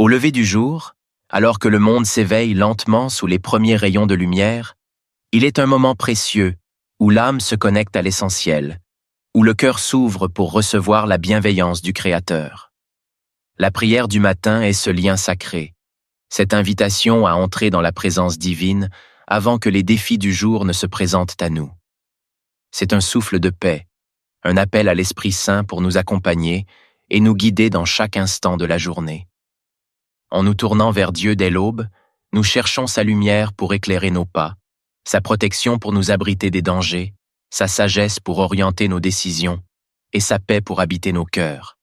Au lever du jour, alors que le monde s'éveille lentement sous les premiers rayons de lumière, il est un moment précieux où l'âme se connecte à l'essentiel, où le cœur s'ouvre pour recevoir la bienveillance du Créateur. La prière du matin est ce lien sacré, cette invitation à entrer dans la présence divine avant que les défis du jour ne se présentent à nous. C'est un souffle de paix, un appel à l'Esprit Saint pour nous accompagner et nous guider dans chaque instant de la journée. En nous tournant vers Dieu dès l'aube, nous cherchons sa lumière pour éclairer nos pas, sa protection pour nous abriter des dangers, sa sagesse pour orienter nos décisions et sa paix pour habiter nos cœurs.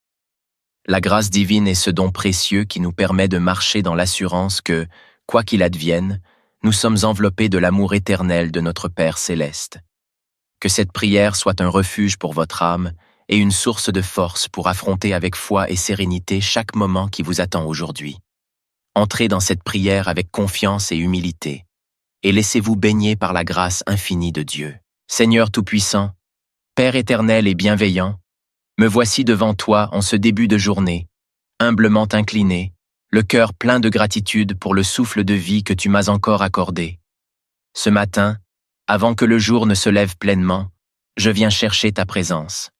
La grâce divine est ce don précieux qui nous permet de marcher dans l'assurance que, quoi qu'il advienne, nous sommes enveloppés de l'amour éternel de notre Père céleste. Que cette prière soit un refuge pour votre âme et une source de force pour affronter avec foi et sérénité chaque moment qui vous attend aujourd'hui. Entrez dans cette prière avec confiance et humilité, et laissez-vous baigner par la grâce infinie de Dieu. Seigneur Tout-Puissant, Père éternel et bienveillant, me voici devant toi en ce début de journée, humblement incliné, le cœur plein de gratitude pour le souffle de vie que tu m'as encore accordé. Ce matin, avant que le jour ne se lève pleinement, je viens chercher ta présence.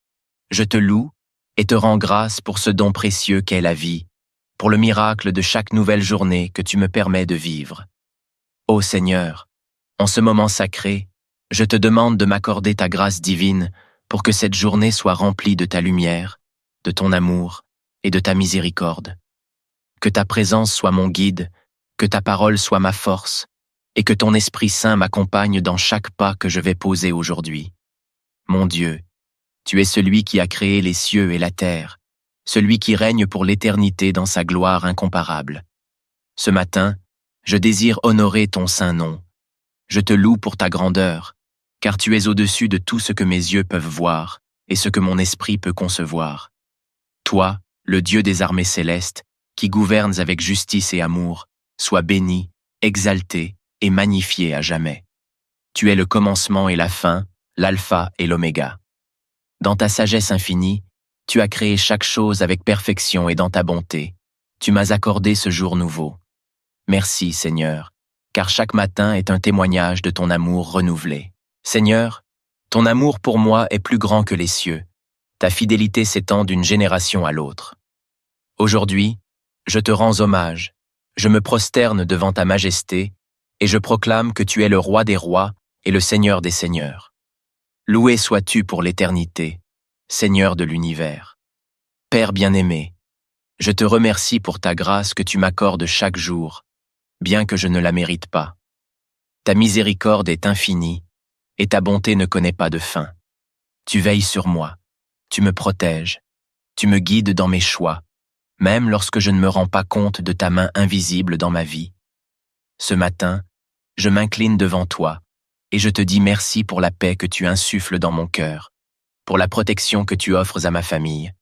Je te loue et te rends grâce pour ce don précieux qu'est la vie, pour le miracle de chaque nouvelle journée que tu me permets de vivre. Ô Seigneur, en ce moment sacré, je te demande de m'accorder ta grâce divine pour que cette journée soit remplie de ta lumière, de ton amour et de ta miséricorde. Que ta présence soit mon guide, que ta parole soit ma force, et que ton Esprit Saint m'accompagne dans chaque pas que je vais poser aujourd'hui. Mon Dieu, tu es celui qui a créé les cieux et la terre, celui qui règne pour l'éternité dans sa gloire incomparable. Ce matin, je désire honorer ton saint nom. Je te loue pour ta grandeur, car tu es au-dessus de tout ce que mes yeux peuvent voir et ce que mon esprit peut concevoir. Toi, le Dieu des armées célestes, qui gouvernes avec justice et amour, sois béni, exalté et magnifié à jamais. Tu es le commencement et la fin, l'alpha et l'oméga. Dans ta sagesse infinie, tu as créé chaque chose avec perfection et dans ta bonté. Tu m'as accordé ce jour nouveau. Merci, Seigneur, car chaque matin est un témoignage de ton amour renouvelé. Seigneur, ton amour pour moi est plus grand que les cieux. Ta fidélité s'étend d'une génération à l'autre. Aujourd'hui, je te rends hommage, je me prosterne devant ta majesté et je proclame que tu es le roi des rois et le Seigneur des seigneurs. Loué sois-tu pour l'éternité, Seigneur de l'univers. Père bien-aimé, je te remercie pour ta grâce que tu m'accordes chaque jour, bien que je ne la mérite pas. Ta miséricorde est infinie, et ta bonté ne connaît pas de fin. Tu veilles sur moi, tu me protèges, tu me guides dans mes choix, même lorsque je ne me rends pas compte de ta main invisible dans ma vie. Ce matin, je m'incline devant toi, et je te dis merci pour la paix que tu insuffles dans mon cœur, pour la protection que tu offres à ma famille,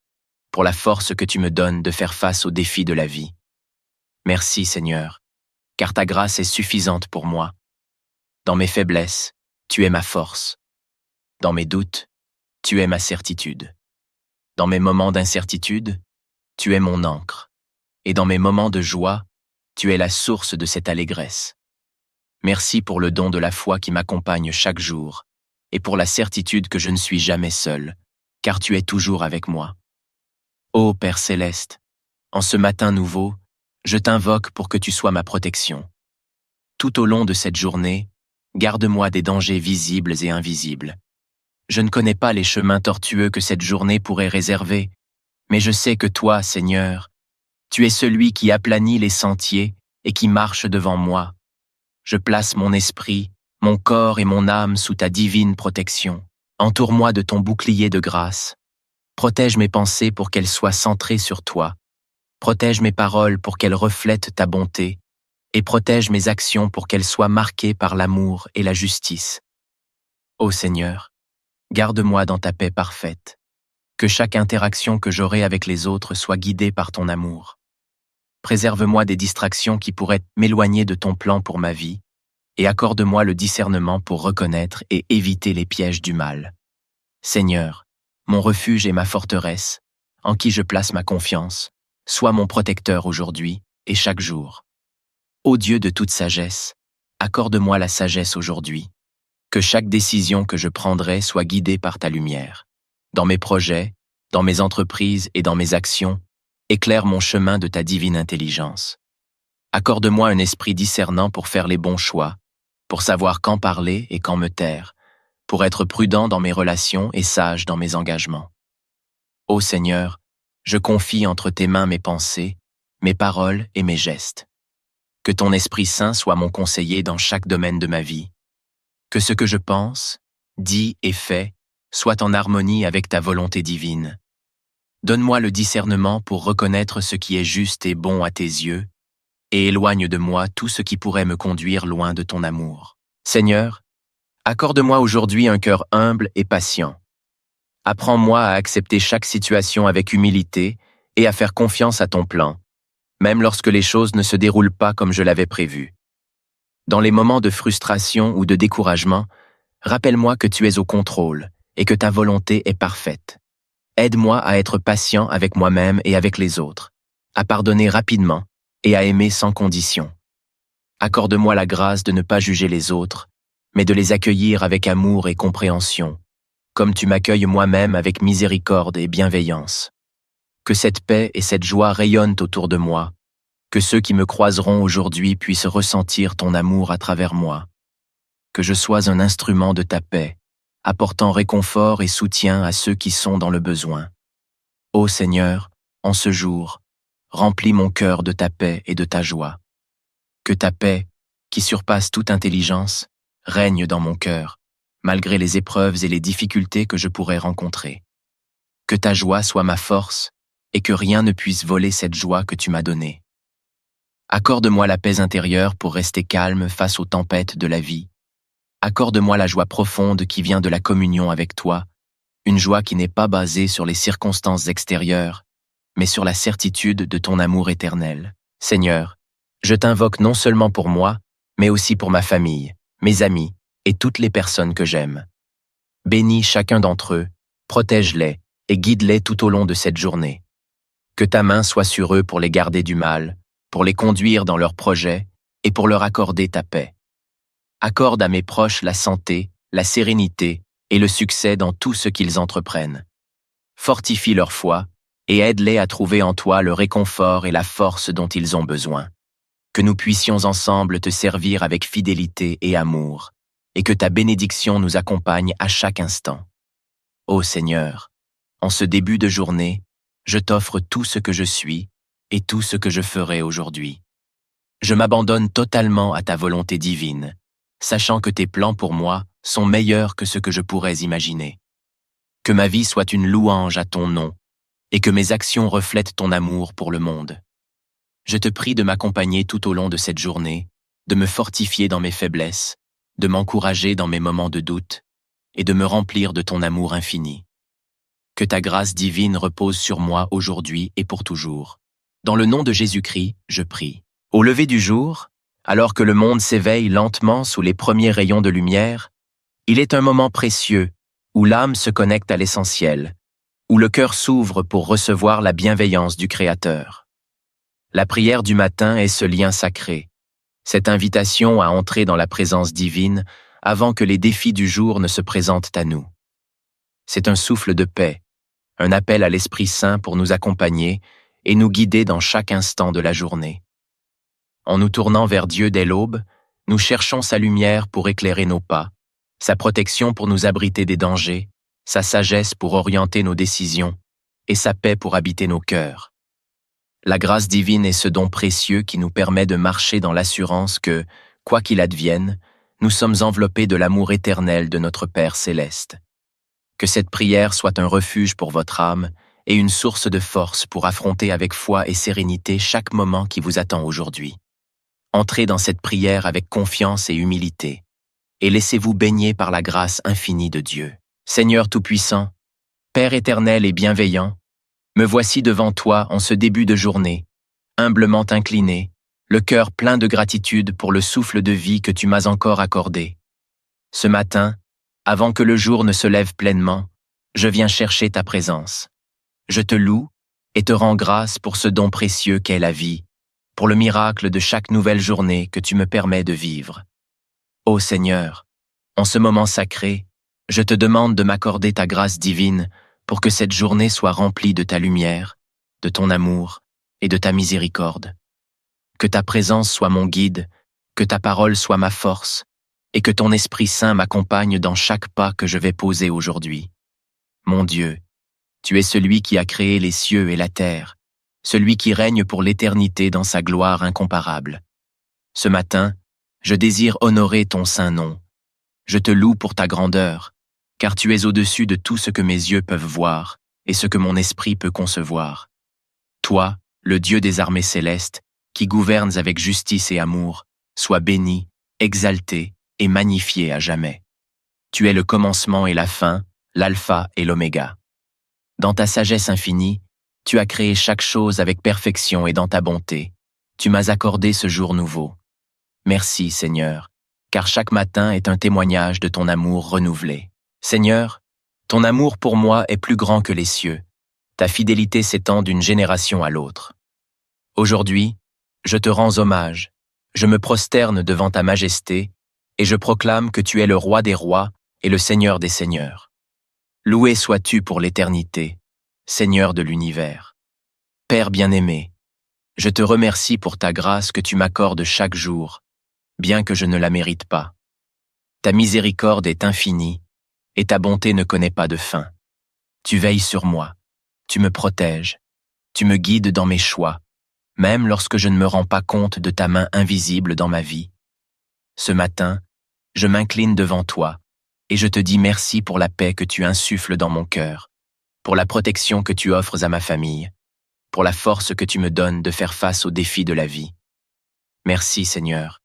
pour la force que tu me donnes de faire face aux défis de la vie. Merci Seigneur, car ta grâce est suffisante pour moi. Dans mes faiblesses, tu es ma force. Dans mes doutes, tu es ma certitude. Dans mes moments d'incertitude, tu es mon ancre. Et dans mes moments de joie, tu es la source de cette allégresse. Merci pour le don de la foi qui m'accompagne chaque jour, et pour la certitude que je ne suis jamais seul, car tu es toujours avec moi. Ô Père céleste, en ce matin nouveau, je t'invoque pour que tu sois ma protection. Tout au long de cette journée, garde-moi des dangers visibles et invisibles. Je ne connais pas les chemins tortueux que cette journée pourrait réserver, mais je sais que toi, Seigneur, tu es celui qui aplanit les sentiers et qui marche devant moi. Je place mon esprit, mon corps et mon âme sous ta divine protection. Entoure-moi de ton bouclier de grâce. Protège mes pensées pour qu'elles soient centrées sur toi. Protège mes paroles pour qu'elles reflètent ta bonté. Et protège mes actions pour qu'elles soient marquées par l'amour et la justice. Ô Seigneur, garde-moi dans ta paix parfaite. Que chaque interaction que j'aurai avec les autres soit guidée par ton amour. Préserve-moi des distractions qui pourraient m'éloigner de ton plan pour ma vie, et accorde-moi le discernement pour reconnaître et éviter les pièges du mal. Seigneur, mon refuge et ma forteresse, en qui je place ma confiance, sois mon protecteur aujourd'hui et chaque jour. Ô Dieu de toute sagesse, accorde-moi la sagesse aujourd'hui. Que chaque décision que je prendrai soit guidée par ta lumière. Dans mes projets, dans mes entreprises et dans mes actions, éclaire mon chemin de ta divine intelligence. Accorde-moi un esprit discernant pour faire les bons choix, pour savoir quand parler et quand me taire, pour être prudent dans mes relations et sage dans mes engagements. Ô Seigneur, je confie entre tes mains mes pensées, mes paroles et mes gestes. Que ton Esprit Saint soit mon conseiller dans chaque domaine de ma vie. Que ce que je pense, dis et fais soit en harmonie avec ta volonté divine. Donne-moi le discernement pour reconnaître ce qui est juste et bon à tes yeux, et éloigne de moi tout ce qui pourrait me conduire loin de ton amour. Seigneur, accorde-moi aujourd'hui un cœur humble et patient. Apprends-moi à accepter chaque situation avec humilité et à faire confiance à ton plan, même lorsque les choses ne se déroulent pas comme je l'avais prévu. Dans les moments de frustration ou de découragement, rappelle-moi que tu es au contrôle et que ta volonté est parfaite. Aide-moi à être patient avec moi-même et avec les autres, à pardonner rapidement et à aimer sans condition. Accorde-moi la grâce de ne pas juger les autres, mais de les accueillir avec amour et compréhension, comme tu m'accueilles moi-même avec miséricorde et bienveillance. Que cette paix et cette joie rayonnent autour de moi, que ceux qui me croiseront aujourd'hui puissent ressentir ton amour à travers moi. Que je sois un instrument de ta paix, apportant réconfort et soutien à ceux qui sont dans le besoin. Ô Seigneur, en ce jour, remplis mon cœur de ta paix et de ta joie. Que ta paix, qui surpasse toute intelligence, règne dans mon cœur, malgré les épreuves et les difficultés que je pourrais rencontrer. Que ta joie soit ma force et que rien ne puisse voler cette joie que tu m'as donnée. Accorde-moi la paix intérieure pour rester calme face aux tempêtes de la vie. Accorde-moi la joie profonde qui vient de la communion avec toi, une joie qui n'est pas basée sur les circonstances extérieures, mais sur la certitude de ton amour éternel. Seigneur, je t'invoque non seulement pour moi, mais aussi pour ma famille, mes amis et toutes les personnes que j'aime. Bénis chacun d'entre eux, protège-les et guide-les tout au long de cette journée. Que ta main soit sur eux pour les garder du mal, pour les conduire dans leurs projets et pour leur accorder ta paix. Accorde à mes proches la santé, la sérénité et le succès dans tout ce qu'ils entreprennent. Fortifie leur foi et aide-les à trouver en toi le réconfort et la force dont ils ont besoin. Que nous puissions ensemble te servir avec fidélité et amour, et que ta bénédiction nous accompagne à chaque instant. Ô Seigneur, en ce début de journée, je t'offre tout ce que je suis et tout ce que je ferai aujourd'hui. Je m'abandonne totalement à ta volonté divine, sachant que tes plans pour moi sont meilleurs que ce que je pourrais imaginer. Que ma vie soit une louange à ton nom, et que mes actions reflètent ton amour pour le monde. Je te prie de m'accompagner tout au long de cette journée, de me fortifier dans mes faiblesses, de m'encourager dans mes moments de doute, et de me remplir de ton amour infini. Que ta grâce divine repose sur moi aujourd'hui et pour toujours. Dans le nom de Jésus-Christ, je prie. Au lever du jour, alors que le monde s'éveille lentement sous les premiers rayons de lumière, il est un moment précieux où l'âme se connecte à l'essentiel, où le cœur s'ouvre pour recevoir la bienveillance du Créateur. La prière du matin est ce lien sacré, cette invitation à entrer dans la présence divine avant que les défis du jour ne se présentent à nous. C'est un souffle de paix, un appel à l'Esprit Saint pour nous accompagner et nous guider dans chaque instant de la journée. En nous tournant vers Dieu dès l'aube, nous cherchons sa lumière pour éclairer nos pas, sa protection pour nous abriter des dangers, sa sagesse pour orienter nos décisions et sa paix pour habiter nos cœurs. La grâce divine est ce don précieux qui nous permet de marcher dans l'assurance que, quoi qu'il advienne, nous sommes enveloppés de l'amour éternel de notre Père céleste. Que cette prière soit un refuge pour votre âme et une source de force pour affronter avec foi et sérénité chaque moment qui vous attend aujourd'hui. Entrez dans cette prière avec confiance et humilité, et laissez-vous baigner par la grâce infinie de Dieu. Seigneur Tout-Puissant, Père éternel et bienveillant, me voici devant toi en ce début de journée, humblement incliné, le cœur plein de gratitude pour le souffle de vie que tu m'as encore accordé. Ce matin, avant que le jour ne se lève pleinement, je viens chercher ta présence. Je te loue et te rends grâce pour ce don précieux qu'est la vie, pour le miracle de chaque nouvelle journée que tu me permets de vivre. Ô Seigneur, en ce moment sacré, je te demande de m'accorder ta grâce divine pour que cette journée soit remplie de ta lumière, de ton amour et de ta miséricorde. Que ta présence soit mon guide, que ta parole soit ma force, et que ton Esprit Saint m'accompagne dans chaque pas que je vais poser aujourd'hui. Mon Dieu, tu es celui qui a créé les cieux et la terre, celui qui règne pour l'éternité dans sa gloire incomparable. Ce matin, je désire honorer ton saint nom. Je te loue pour ta grandeur, car tu es au-dessus de tout ce que mes yeux peuvent voir et ce que mon esprit peut concevoir. Toi, le Dieu des armées célestes, qui gouvernes avec justice et amour, sois béni, exalté et magnifié à jamais. Tu es le commencement et la fin, l'alpha et l'oméga. Dans ta sagesse infinie, tu as créé chaque chose avec perfection et dans ta bonté. Tu m'as accordé ce jour nouveau. Merci, Seigneur, car chaque matin est un témoignage de ton amour renouvelé. Seigneur, ton amour pour moi est plus grand que les cieux. Ta fidélité s'étend d'une génération à l'autre. Aujourd'hui, je te rends hommage, je me prosterne devant ta majesté, et je proclame que tu es le roi des rois et le Seigneur des seigneurs. Loué sois-tu pour l'éternité, Seigneur de l'univers. Père bien-aimé, je te remercie pour ta grâce que tu m'accordes chaque jour, bien que je ne la mérite pas. Ta miséricorde est infinie, et ta bonté ne connaît pas de fin. Tu veilles sur moi, tu me protèges, tu me guides dans mes choix, même lorsque je ne me rends pas compte de ta main invisible dans ma vie. Ce matin, je m'incline devant toi, et je te dis merci pour la paix que tu insuffles dans mon cœur, pour la protection que tu offres à ma famille, pour la force que tu me donnes de faire face aux défis de la vie. Merci Seigneur,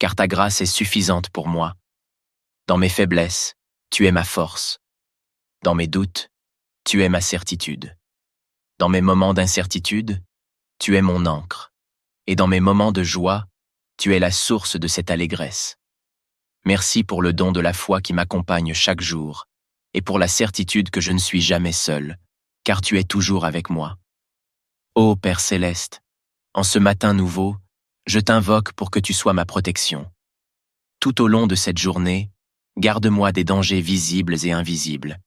car ta grâce est suffisante pour moi. Dans mes faiblesses, tu es ma force. Dans mes doutes, tu es ma certitude. Dans mes moments d'incertitude, tu es mon ancre. Et dans mes moments de joie, tu es la source de cette allégresse. Merci pour le don de la foi qui m'accompagne chaque jour, et pour la certitude que je ne suis jamais seul, car tu es toujours avec moi. Ô Père céleste, en ce matin nouveau, je t'invoque pour que tu sois ma protection. Tout au long de cette journée, garde-moi des dangers visibles et invisibles.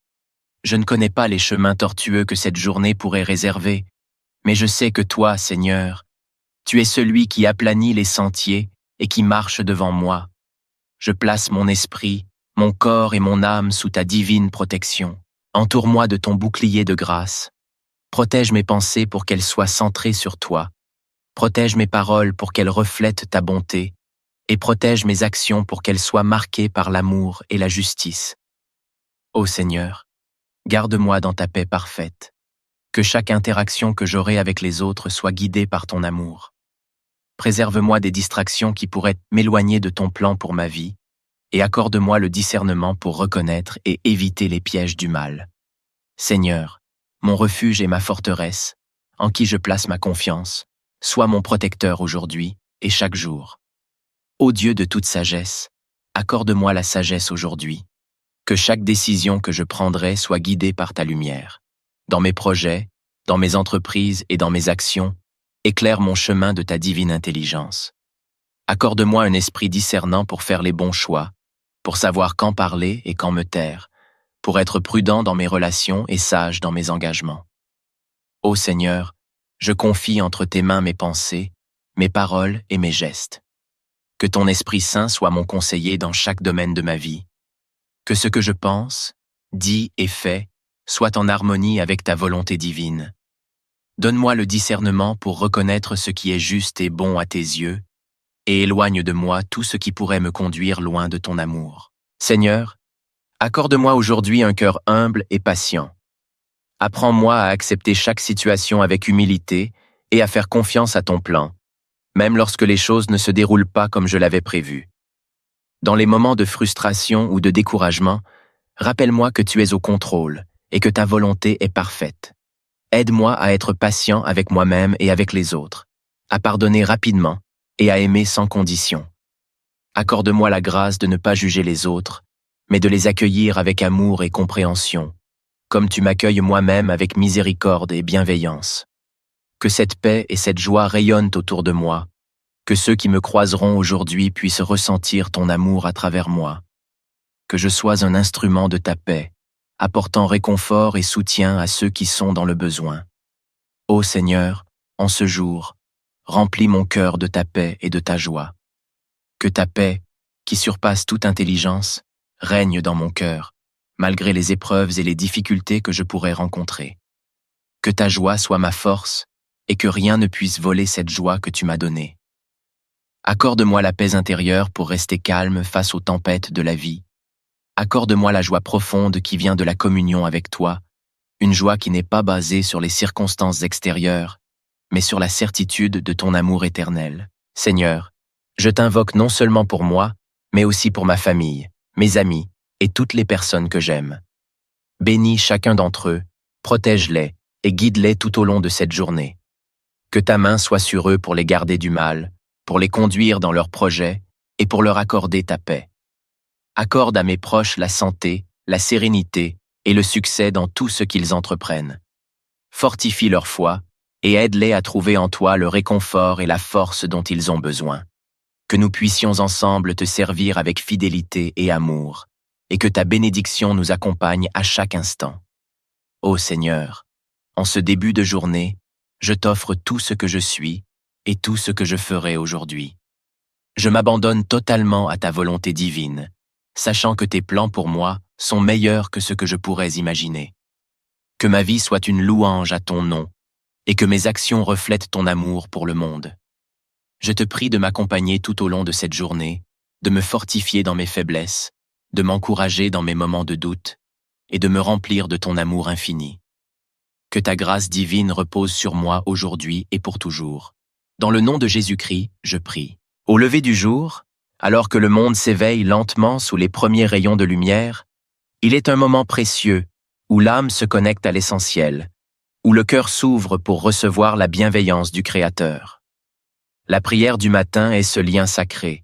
Je ne connais pas les chemins tortueux que cette journée pourrait réserver, mais je sais que toi, Seigneur, tu es celui qui aplanit les sentiers et qui marche devant moi. Je place mon esprit, mon corps et mon âme sous ta divine protection. Entoure-moi de ton bouclier de grâce. Protège mes pensées pour qu'elles soient centrées sur toi. Protège mes paroles pour qu'elles reflètent ta bonté. Et protège mes actions pour qu'elles soient marquées par l'amour et la justice. Ô Seigneur, garde-moi dans ta paix parfaite. Que chaque interaction que j'aurai avec les autres soit guidée par ton amour. Préserve-moi des distractions qui pourraient m'éloigner de ton plan pour ma vie, et accorde-moi le discernement pour reconnaître et éviter les pièges du mal. Seigneur, mon refuge et ma forteresse, en qui je place ma confiance, sois mon protecteur aujourd'hui et chaque jour. Ô Dieu de toute sagesse, accorde-moi la sagesse aujourd'hui. Que chaque décision que je prendrai soit guidée par ta lumière. Dans mes projets, dans mes entreprises et dans mes actions, éclaire mon chemin de ta divine intelligence. Accorde-moi un esprit discernant pour faire les bons choix, pour savoir quand parler et quand me taire, pour être prudent dans mes relations et sage dans mes engagements. Ô Seigneur, je confie entre tes mains mes pensées, mes paroles et mes gestes. Que ton Esprit Saint soit mon conseiller dans chaque domaine de ma vie. Que ce que je pense, dis et fais soit en harmonie avec ta volonté divine. Donne-moi le discernement pour reconnaître ce qui est juste et bon à tes yeux, et éloigne de moi tout ce qui pourrait me conduire loin de ton amour. Seigneur, accorde-moi aujourd'hui un cœur humble et patient. Apprends-moi à accepter chaque situation avec humilité et à faire confiance à ton plan, même lorsque les choses ne se déroulent pas comme je l'avais prévu. Dans les moments de frustration ou de découragement, rappelle-moi que tu es au contrôle et que ta volonté est parfaite. Aide-moi à être patient avec moi-même et avec les autres, à pardonner rapidement et à aimer sans condition. Accorde-moi la grâce de ne pas juger les autres, mais de les accueillir avec amour et compréhension, comme tu m'accueilles moi-même avec miséricorde et bienveillance. Que cette paix et cette joie rayonnent autour de moi, que ceux qui me croiseront aujourd'hui puissent ressentir ton amour à travers moi. Que je sois un instrument de ta paix, apportant réconfort et soutien à ceux qui sont dans le besoin. Ô Seigneur, en ce jour, remplis mon cœur de ta paix et de ta joie. Que ta paix, qui surpasse toute intelligence, règne dans mon cœur, malgré les épreuves et les difficultés que je pourrais rencontrer. Que ta joie soit ma force et que rien ne puisse voler cette joie que tu m'as donnée. Accorde-moi la paix intérieure pour rester calme face aux tempêtes de la vie. Accorde-moi la joie profonde qui vient de la communion avec toi, une joie qui n'est pas basée sur les circonstances extérieures, mais sur la certitude de ton amour éternel. Seigneur, je t'invoque non seulement pour moi, mais aussi pour ma famille, mes amis et toutes les personnes que j'aime. Bénis chacun d'entre eux, protège-les et guide-les tout au long de cette journée. Que ta main soit sur eux pour les garder du mal, pour les conduire dans leurs projets et pour leur accorder ta paix. Accorde à mes proches la santé, la sérénité et le succès dans tout ce qu'ils entreprennent. Fortifie leur foi et aide-les à trouver en toi le réconfort et la force dont ils ont besoin. Que nous puissions ensemble te servir avec fidélité et amour, et que ta bénédiction nous accompagne à chaque instant. Ô Seigneur, en ce début de journée, je t'offre tout ce que je suis et tout ce que je ferai aujourd'hui. Je m'abandonne totalement à ta volonté divine, sachant que tes plans pour moi sont meilleurs que ce que je pourrais imaginer. Que ma vie soit une louange à ton nom, et que mes actions reflètent ton amour pour le monde. Je te prie de m'accompagner tout au long de cette journée, de me fortifier dans mes faiblesses, de m'encourager dans mes moments de doute, et de me remplir de ton amour infini. Que ta grâce divine repose sur moi aujourd'hui et pour toujours. Dans le nom de Jésus-Christ, je prie. Au lever du jour, alors que le monde s'éveille lentement sous les premiers rayons de lumière, il est un moment précieux où l'âme se connecte à l'essentiel, où le cœur s'ouvre pour recevoir la bienveillance du Créateur. La prière du matin est ce lien sacré,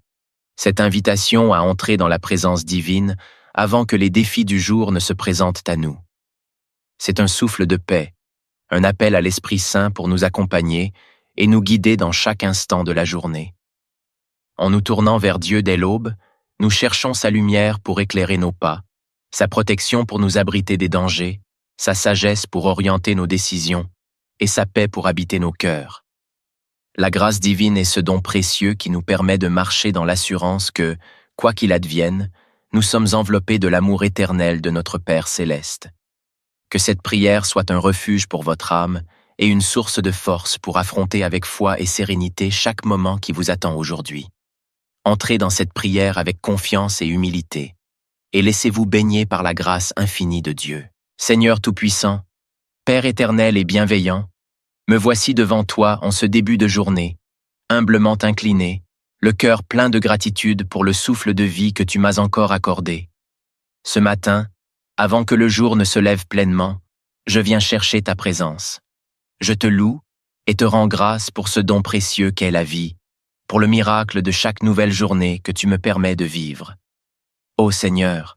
cette invitation à entrer dans la présence divine avant que les défis du jour ne se présentent à nous. C'est un souffle de paix, un appel à l'Esprit Saint pour nous accompagner et nous guider dans chaque instant de la journée. En nous tournant vers Dieu dès l'aube, nous cherchons sa lumière pour éclairer nos pas, sa protection pour nous abriter des dangers, sa sagesse pour orienter nos décisions et sa paix pour habiter nos cœurs. La grâce divine est ce don précieux qui nous permet de marcher dans l'assurance que, quoi qu'il advienne, nous sommes enveloppés de l'amour éternel de notre Père céleste. Que cette prière soit un refuge pour votre âme et une source de force pour affronter avec foi et sérénité chaque moment qui vous attend aujourd'hui. Entrez dans cette prière avec confiance et humilité, et laissez-vous baigner par la grâce infinie de Dieu. Seigneur Tout-Puissant, Père éternel et bienveillant, me voici devant toi en ce début de journée, humblement incliné, le cœur plein de gratitude pour le souffle de vie que tu m'as encore accordé. Ce matin, avant que le jour ne se lève pleinement, je viens chercher ta présence. Je te loue et te rends grâce pour ce don précieux qu'est la vie, pour le miracle de chaque nouvelle journée que tu me permets de vivre. Ô Seigneur,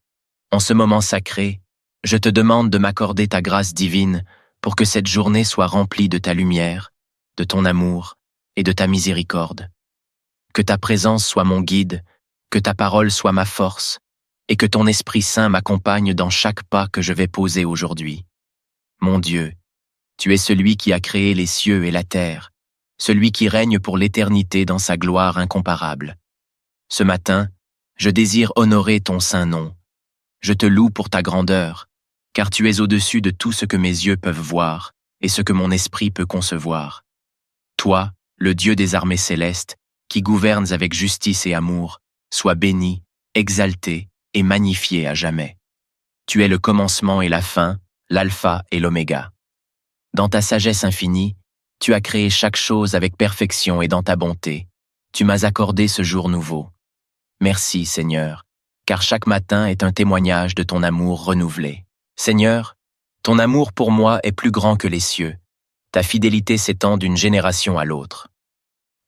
en ce moment sacré, je te demande de m'accorder ta grâce divine pour que cette journée soit remplie de ta lumière, de ton amour et de ta miséricorde. Que ta présence soit mon guide, que ta parole soit ma force, et que ton Esprit Saint m'accompagne dans chaque pas que je vais poser aujourd'hui. Mon Dieu, tu es celui qui a créé les cieux et la terre, celui qui règne pour l'éternité dans sa gloire incomparable. Ce matin, je désire honorer ton saint nom. Je te loue pour ta grandeur, car tu es au-dessus de tout ce que mes yeux peuvent voir et ce que mon esprit peut concevoir. Toi, le Dieu des armées célestes, qui gouvernes avec justice et amour, sois béni, exalté et magnifié à jamais. Tu es le commencement et la fin, l'alpha et l'oméga. Dans ta sagesse infinie, tu as créé chaque chose avec perfection et dans ta bonté. Tu m'as accordé ce jour nouveau. Merci, Seigneur, car chaque matin est un témoignage de ton amour renouvelé. Seigneur, ton amour pour moi est plus grand que les cieux. Ta fidélité s'étend d'une génération à l'autre.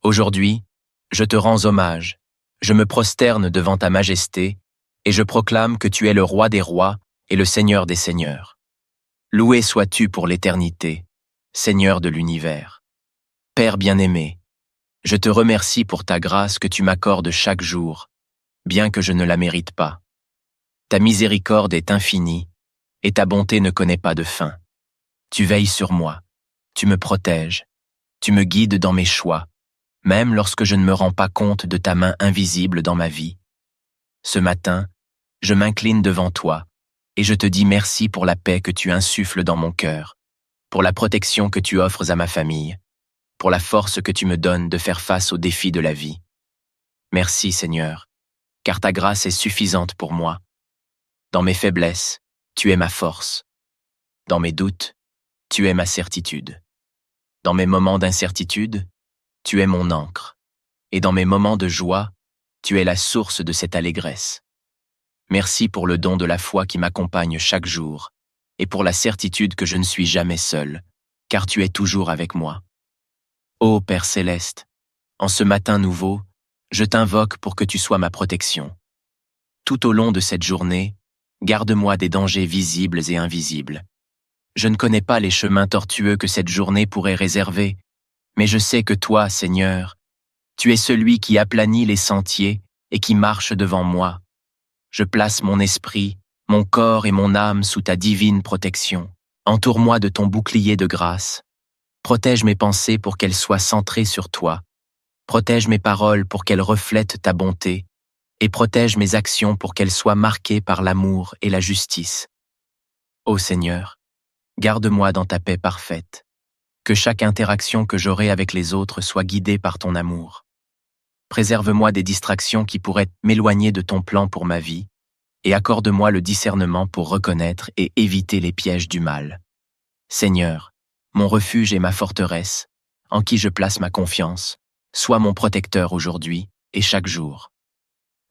Aujourd'hui, je te rends hommage, je me prosterne devant ta majesté et je proclame que tu es le roi des rois et le Seigneur des seigneurs. Loué sois-tu pour l'éternité, Seigneur de l'univers. Père bien-aimé, je te remercie pour ta grâce que tu m'accordes chaque jour, bien que je ne la mérite pas. Ta miséricorde est infinie, et ta bonté ne connaît pas de fin. Tu veilles sur moi, tu me protèges, tu me guides dans mes choix, même lorsque je ne me rends pas compte de ta main invisible dans ma vie. Ce matin, je m'incline devant toi, et je te dis merci pour la paix que tu insuffles dans mon cœur, pour la protection que tu offres à ma famille, pour la force que tu me donnes de faire face aux défis de la vie. Merci Seigneur, car ta grâce est suffisante pour moi. Dans mes faiblesses, tu es ma force. Dans mes doutes, tu es ma certitude. Dans mes moments d'incertitude, tu es mon ancre. Et dans mes moments de joie, tu es la source de cette allégresse. Merci pour le don de la foi qui m'accompagne chaque jour, et pour la certitude que je ne suis jamais seul, car tu es toujours avec moi. Ô Père céleste, en ce matin nouveau, je t'invoque pour que tu sois ma protection. Tout au long de cette journée, garde-moi des dangers visibles et invisibles. Je ne connais pas les chemins tortueux que cette journée pourrait réserver, mais je sais que toi, Seigneur, tu es celui qui aplanit les sentiers et qui marche devant moi. Je place mon esprit, mon corps et mon âme sous ta divine protection. Entoure-moi de ton bouclier de grâce. Protège mes pensées pour qu'elles soient centrées sur toi. Protège mes paroles pour qu'elles reflètent ta bonté. Et protège mes actions pour qu'elles soient marquées par l'amour et la justice. Ô Seigneur, garde-moi dans ta paix parfaite. Que chaque interaction que j'aurai avec les autres soit guidée par ton amour. Préserve-moi des distractions qui pourraient m'éloigner de ton plan pour ma vie, et accorde-moi le discernement pour reconnaître et éviter les pièges du mal. Seigneur, mon refuge et ma forteresse, en qui je place ma confiance, sois mon protecteur aujourd'hui et chaque jour.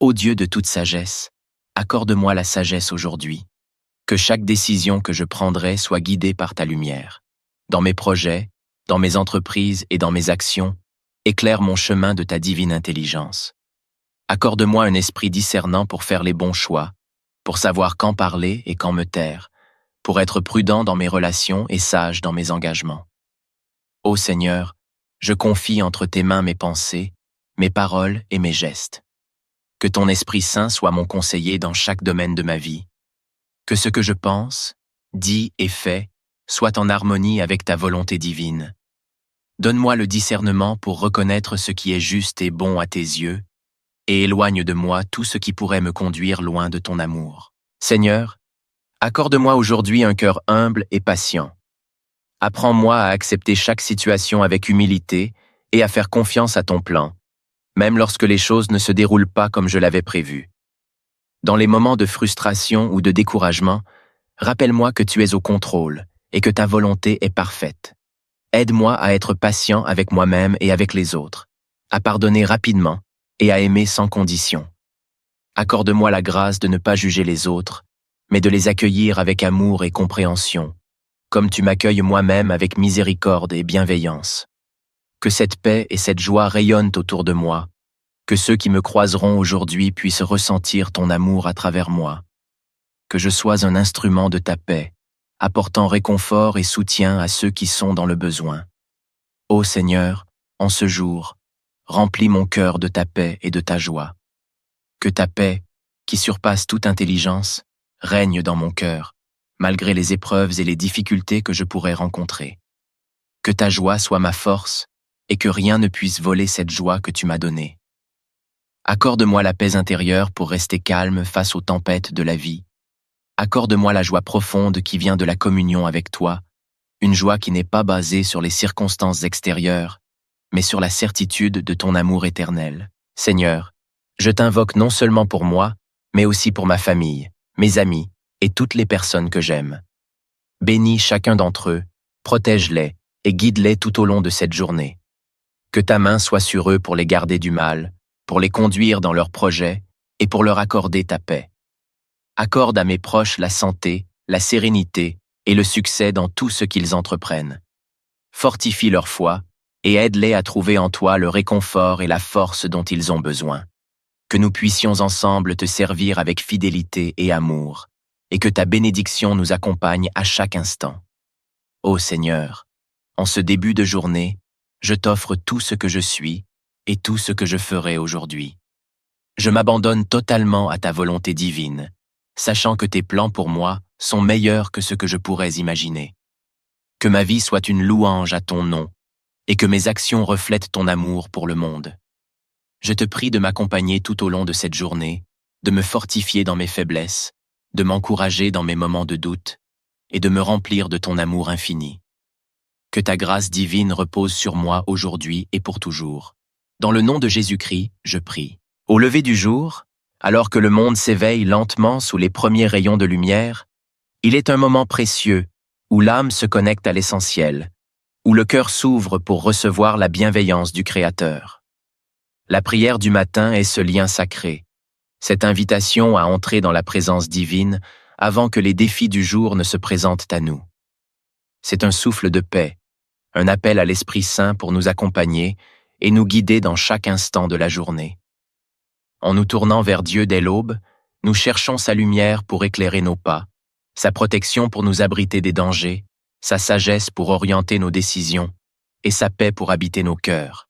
Ô Dieu de toute sagesse, accorde-moi la sagesse aujourd'hui. Que chaque décision que je prendrai soit guidée par ta lumière. Dans mes projets, dans mes entreprises et dans mes actions, éclaire mon chemin de ta divine intelligence. Accorde-moi un esprit discernant pour faire les bons choix, pour savoir quand parler et quand me taire, pour être prudent dans mes relations et sage dans mes engagements. Ô Seigneur, je confie entre tes mains mes pensées, mes paroles et mes gestes. Que ton Esprit Saint soit mon conseiller dans chaque domaine de ma vie. Que ce que je pense, dis et fais soit en harmonie avec ta volonté divine. Donne-moi le discernement pour reconnaître ce qui est juste et bon à tes yeux, et éloigne de moi tout ce qui pourrait me conduire loin de ton amour. Seigneur, accorde-moi aujourd'hui un cœur humble et patient. Apprends-moi à accepter chaque situation avec humilité et à faire confiance à ton plan, même lorsque les choses ne se déroulent pas comme je l'avais prévu. Dans les moments de frustration ou de découragement, rappelle-moi que tu es au contrôle et que ta volonté est parfaite. Aide-moi à être patient avec moi-même et avec les autres, à pardonner rapidement et à aimer sans condition. Accorde-moi la grâce de ne pas juger les autres, mais de les accueillir avec amour et compréhension, comme tu m'accueilles moi-même avec miséricorde et bienveillance. Que cette paix et cette joie rayonnent autour de moi, que ceux qui me croiseront aujourd'hui puissent ressentir ton amour à travers moi. Que je sois un instrument de ta paix, apportant réconfort et soutien à ceux qui sont dans le besoin. Ô Seigneur, en ce jour, remplis mon cœur de ta paix et de ta joie. Que ta paix, qui surpasse toute intelligence, règne dans mon cœur, malgré les épreuves et les difficultés que je pourrais rencontrer. Que ta joie soit ma force, et que rien ne puisse voler cette joie que tu m'as donnée. Accorde-moi la paix intérieure pour rester calme face aux tempêtes de la vie. Accorde-moi la joie profonde qui vient de la communion avec toi, une joie qui n'est pas basée sur les circonstances extérieures, mais sur la certitude de ton amour éternel. Seigneur, je t'invoque non seulement pour moi, mais aussi pour ma famille, mes amis et toutes les personnes que j'aime. Bénis chacun d'entre eux, protège-les et guide-les tout au long de cette journée. Que ta main soit sur eux pour les garder du mal, pour les conduire dans leurs projets et pour leur accorder ta paix. Accorde à mes proches la santé, la sérénité et le succès dans tout ce qu'ils entreprennent. Fortifie leur foi et aide-les à trouver en toi le réconfort et la force dont ils ont besoin. Que nous puissions ensemble te servir avec fidélité et amour, et que ta bénédiction nous accompagne à chaque instant. Ô Seigneur, en ce début de journée, je t'offre tout ce que je suis et tout ce que je ferai aujourd'hui. Je m'abandonne totalement à ta volonté divine, sachant que tes plans pour moi sont meilleurs que ce que je pourrais imaginer. Que ma vie soit une louange à ton nom et que mes actions reflètent ton amour pour le monde. Je te prie de m'accompagner tout au long de cette journée, de me fortifier dans mes faiblesses, de m'encourager dans mes moments de doute et de me remplir de ton amour infini. Que ta grâce divine repose sur moi aujourd'hui et pour toujours. Dans le nom de Jésus-Christ, je prie. Au lever du jour, alors que le monde s'éveille lentement sous les premiers rayons de lumière, il est un moment précieux où l'âme se connecte à l'essentiel, où le cœur s'ouvre pour recevoir la bienveillance du Créateur. La prière du matin est ce lien sacré, cette invitation à entrer dans la présence divine avant que les défis du jour ne se présentent à nous. C'est un souffle de paix, un appel à l'Esprit Saint pour nous accompagner et nous guider dans chaque instant de la journée. En nous tournant vers Dieu dès l'aube, nous cherchons sa lumière pour éclairer nos pas, sa protection pour nous abriter des dangers, sa sagesse pour orienter nos décisions et sa paix pour habiter nos cœurs.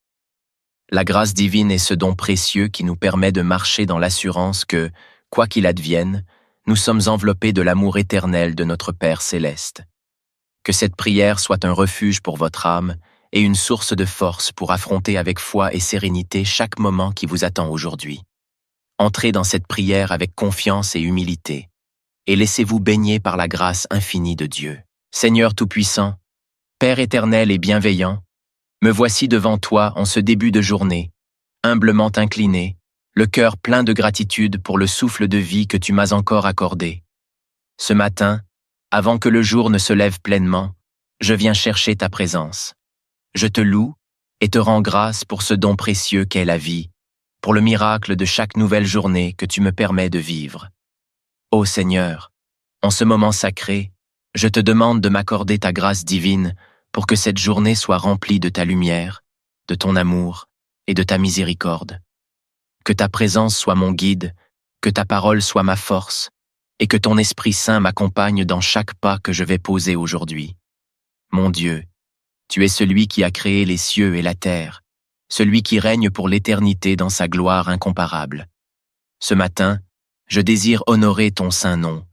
La grâce divine est ce don précieux qui nous permet de marcher dans l'assurance que, quoi qu'il advienne, nous sommes enveloppés de l'amour éternel de notre Père céleste. Que cette prière soit un refuge pour votre âme et une source de force pour affronter avec foi et sérénité chaque moment qui vous attend aujourd'hui. Entrez dans cette prière avec confiance et humilité, et laissez-vous baigner par la grâce infinie de Dieu. Seigneur Tout-Puissant, Père éternel et bienveillant, me voici devant toi en ce début de journée, humblement incliné, le cœur plein de gratitude pour le souffle de vie que tu m'as encore accordé. Ce matin, avant que le jour ne se lève pleinement, je viens chercher ta présence. Je te loue et te rends grâce pour ce don précieux qu'est la vie, pour le miracle de chaque nouvelle journée que tu me permets de vivre. Ô Seigneur, en ce moment sacré, je te demande de m'accorder ta grâce divine pour que cette journée soit remplie de ta lumière, de ton amour et de ta miséricorde. Que ta présence soit mon guide, que ta parole soit ma force, et que ton Esprit Saint m'accompagne dans chaque pas que je vais poser aujourd'hui. Mon Dieu, tu es celui qui a créé les cieux et la terre, celui qui règne pour l'éternité dans sa gloire incomparable. Ce matin, je désire honorer ton saint nom.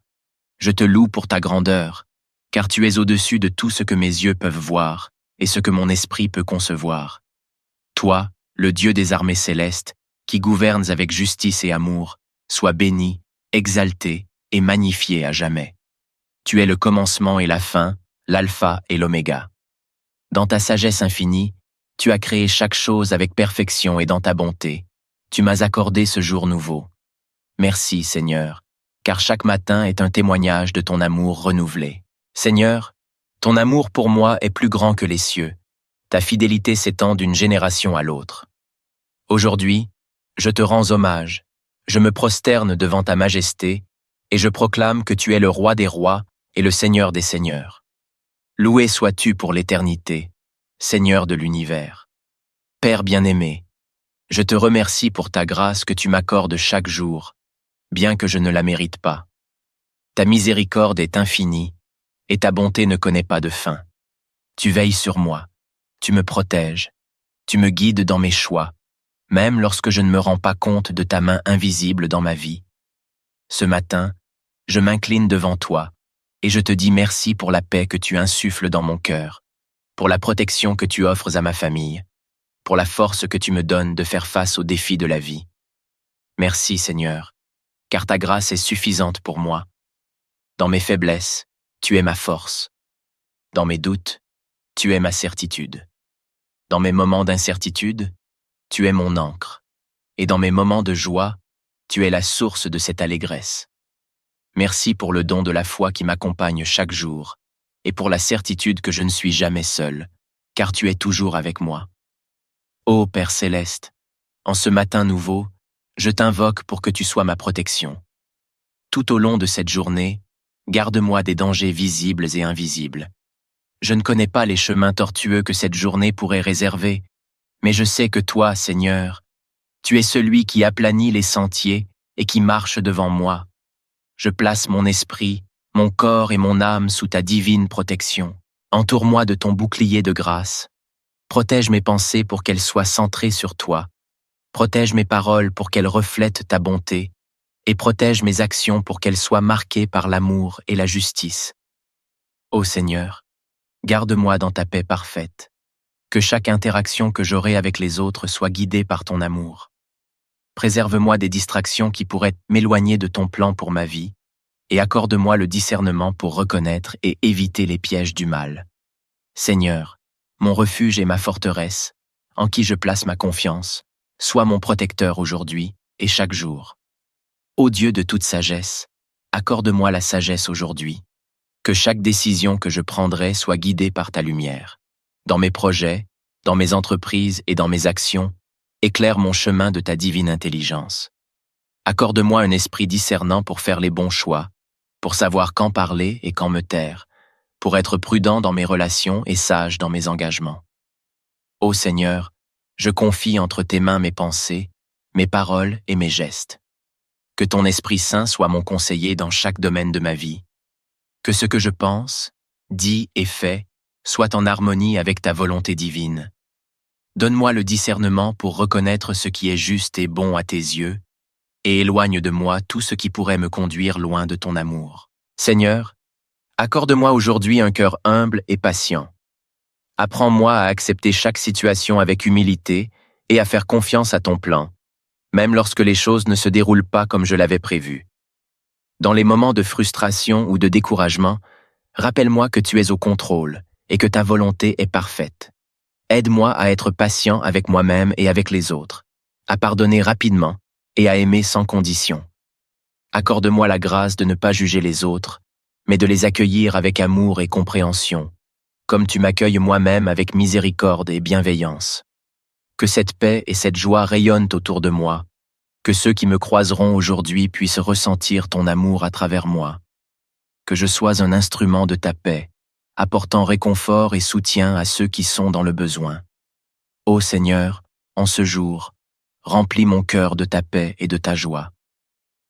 Je te loue pour ta grandeur, car tu es au-dessus de tout ce que mes yeux peuvent voir et ce que mon esprit peut concevoir. Toi, le Dieu des armées célestes, qui gouvernes avec justice et amour, sois béni, exalté et magnifié à jamais. Tu es le commencement et la fin, l'alpha et l'oméga. Dans ta sagesse infinie, tu as créé chaque chose avec perfection et dans ta bonté. Tu m'as accordé ce jour nouveau. Merci, Seigneur, car chaque matin est un témoignage de ton amour renouvelé. Seigneur, ton amour pour moi est plus grand que les cieux. Ta fidélité s'étend d'une génération à l'autre. Aujourd'hui, je te rends hommage, je me prosterne devant ta majesté et je proclame que tu es le roi des rois et le Seigneur des seigneurs. Loué sois-tu pour l'éternité, Seigneur de l'univers. Père bien-aimé, je te remercie pour ta grâce que tu m'accordes chaque jour, bien que je ne la mérite pas. Ta miséricorde est infinie et ta bonté ne connaît pas de fin. Tu veilles sur moi, tu me protèges, tu me guides dans mes choix, même lorsque je ne me rends pas compte de ta main invisible dans ma vie. Ce matin, je m'incline devant toi et je te dis merci pour la paix que tu insuffles dans mon cœur, pour la protection que tu offres à ma famille, pour la force que tu me donnes de faire face aux défis de la vie. Merci Seigneur, car ta grâce est suffisante pour moi. Dans mes faiblesses, tu es ma force. Dans mes doutes, tu es ma certitude. Dans mes moments d'incertitude, tu es mon ancre. Et dans mes moments de joie, tu es la source de cette allégresse. Merci pour le don de la foi qui m'accompagne chaque jour, et pour la certitude que je ne suis jamais seul, car tu es toujours avec moi. Ô Père céleste, en ce matin nouveau, je t'invoque pour que tu sois ma protection. Tout au long de cette journée, garde-moi des dangers visibles et invisibles. Je ne connais pas les chemins tortueux que cette journée pourrait réserver, mais je sais que toi, Seigneur, tu es celui qui aplanit les sentiers et qui marche devant moi. Je place mon esprit, mon corps et mon âme sous ta divine protection. Entoure-moi de ton bouclier de grâce. Protège mes pensées pour qu'elles soient centrées sur toi. Protège mes paroles pour qu'elles reflètent ta bonté, et protège mes actions pour qu'elles soient marquées par l'amour et la justice. Ô Seigneur, garde-moi dans ta paix parfaite. Que chaque interaction que j'aurai avec les autres soit guidée par ton amour. Préserve-moi des distractions qui pourraient m'éloigner de ton plan pour ma vie, et accorde-moi le discernement pour reconnaître et éviter les pièges du mal. Seigneur, mon refuge et ma forteresse, en qui je place ma confiance, sois mon protecteur aujourd'hui et chaque jour. Ô Dieu de toute sagesse, accorde-moi la sagesse aujourd'hui. Que chaque décision que je prendrai soit guidée par ta lumière. Dans mes projets, dans mes entreprises et dans mes actions, éclaire mon chemin de ta divine intelligence. Accorde-moi un esprit discernant pour faire les bons choix, pour savoir quand parler et quand me taire, pour être prudent dans mes relations et sage dans mes engagements. Ô Seigneur, je confie entre tes mains mes pensées, mes paroles et mes gestes. Que ton Esprit Saint soit mon conseiller dans chaque domaine de ma vie. Que ce que je pense, dis et fais soit en harmonie avec ta volonté divine. Donne-moi le discernement pour reconnaître ce qui est juste et bon à tes yeux, et éloigne de moi tout ce qui pourrait me conduire loin de ton amour. Seigneur, accorde-moi aujourd'hui un cœur humble et patient. Apprends-moi à accepter chaque situation avec humilité et à faire confiance à ton plan, même lorsque les choses ne se déroulent pas comme je l'avais prévu. Dans les moments de frustration ou de découragement, rappelle-moi que tu es au contrôle et que ta volonté est parfaite. Aide-moi à être patient avec moi-même et avec les autres, à pardonner rapidement et à aimer sans condition. Accorde-moi la grâce de ne pas juger les autres, mais de les accueillir avec amour et compréhension, comme tu m'accueilles moi-même avec miséricorde et bienveillance. Que cette paix et cette joie rayonnent autour de moi, que ceux qui me croiseront aujourd'hui puissent ressentir ton amour à travers moi. Que je sois un instrument de ta paix, apportant réconfort et soutien à ceux qui sont dans le besoin. Ô Seigneur, en ce jour, remplis mon cœur de ta paix et de ta joie.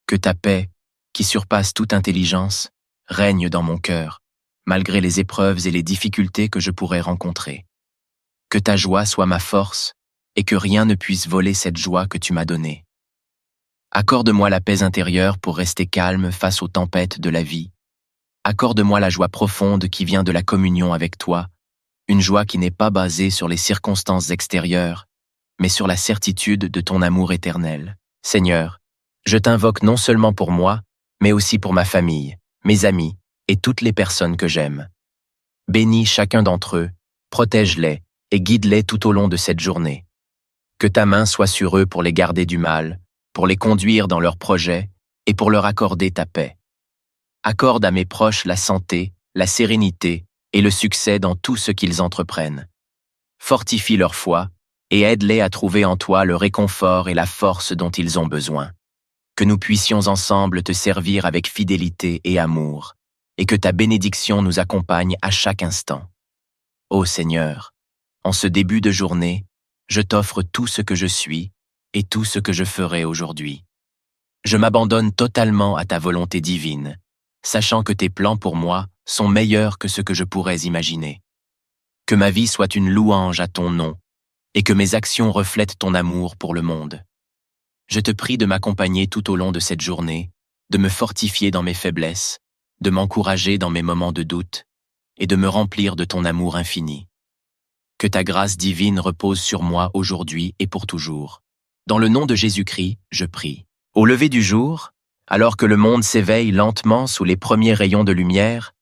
Que ta paix, qui surpasse toute intelligence, règne dans mon cœur, malgré les épreuves et les difficultés que je pourrais rencontrer. Que ta joie soit ma force et que rien ne puisse voler cette joie que tu m'as donnée. Accorde-moi la paix intérieure pour rester calme face aux tempêtes de la vie. Accorde-moi la joie profonde qui vient de la communion avec toi, une joie qui n'est pas basée sur les circonstances extérieures, mais sur la certitude de ton amour éternel. Seigneur, je t'invoque non seulement pour moi, mais aussi pour ma famille, mes amis et toutes les personnes que j'aime. Bénis chacun d'entre eux, protège-les et guide-les tout au long de cette journée. Que ta main soit sur eux pour les garder du mal, pour les conduire dans leurs projets et pour leur accorder ta paix. Accorde à mes proches la santé, la sérénité et le succès dans tout ce qu'ils entreprennent. Fortifie leur foi et aide-les à trouver en toi le réconfort et la force dont ils ont besoin. Que nous puissions ensemble te servir avec fidélité et amour, et que ta bénédiction nous accompagne à chaque instant. Ô Seigneur, en ce début de journée, je t'offre tout ce que je suis et tout ce que je ferai aujourd'hui. Je m'abandonne totalement à ta volonté divine, sachant que tes plans pour moi sont meilleurs que ce que je pourrais imaginer. Que ma vie soit une louange à ton nom, et que mes actions reflètent ton amour pour le monde. Je te prie de m'accompagner tout au long de cette journée, de me fortifier dans mes faiblesses, de m'encourager dans mes moments de doute, et de me remplir de ton amour infini. Que ta grâce divine repose sur moi aujourd'hui et pour toujours. Dans le nom de Jésus-Christ, je prie. Au lever du jour, alors que le monde s'éveille lentement sous les premiers rayons de lumière,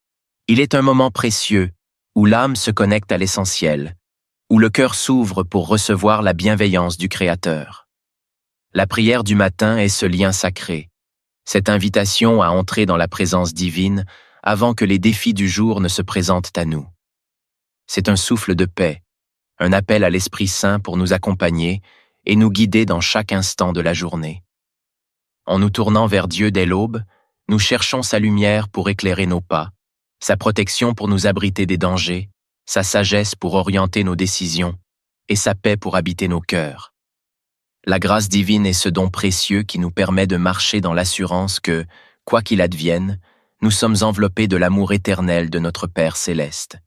il est un moment précieux où l'âme se connecte à l'essentiel, où le cœur s'ouvre pour recevoir la bienveillance du Créateur. La prière du matin est ce lien sacré, cette invitation à entrer dans la présence divine avant que les défis du jour ne se présentent à nous. C'est un souffle de paix, un appel à l'Esprit Saint pour nous accompagner et nous guider dans chaque instant de la journée. En nous tournant vers Dieu dès l'aube, nous cherchons sa lumière pour éclairer nos pas, sa protection pour nous abriter des dangers, sa sagesse pour orienter nos décisions et sa paix pour habiter nos cœurs. La grâce divine est ce don précieux qui nous permet de marcher dans l'assurance que, quoi qu'il advienne, nous sommes enveloppés de l'amour éternel de notre Père céleste.